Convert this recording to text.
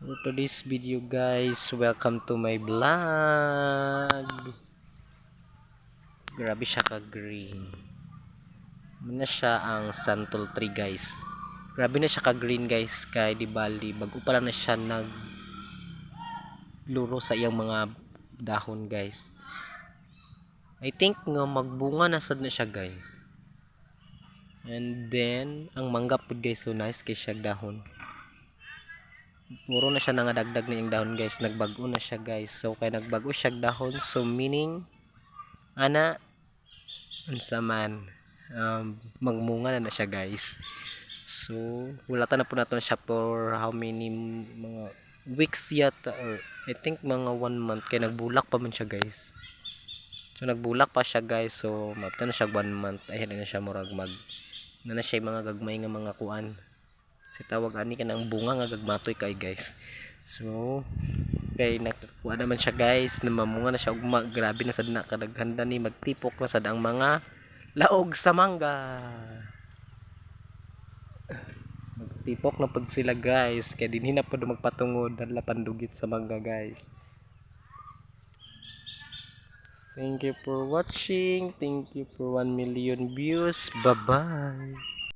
For today's video guys, welcome to my vlog. Grabe siya ka green. Muna siya ang santol tree guys. Grabe na siya ka green guys, kay di bali bago pa lang na siya nagluro sa iyang mga dahon guys. I think nga magbunga na sad na siya guys. And then ang mangga pud guys, so nice kay siya dahon. Muro na siya nangadagdag na yung dahon guys, nagbago na siya guys. So kay nagbago siya dahon, so meaning ana unsa man magmunga na siya guys. So hulatan na po natin siya for how many mga weeks yata, or I think mga 1 month, kay nagbulak pa man siya guys. So nagbulak pa siya guys, so mabta na siya 1 month ay na siya murag na siya mga gagmay nga mga kuan. Si tawag ani kanang bunga nga gagmatoy kay guys. So kay nakakuha naman siya guys, namamunga na siya ugma. Grabe na sad na kadaghanda ni magtipok na sad ang mga laog sa mangga. Magtipok na pud sila guys, kay dinhi na pud magpatungod dala pandugit sa mangga guys. Thank you for watching. Thank you for 1 million views. Bye bye.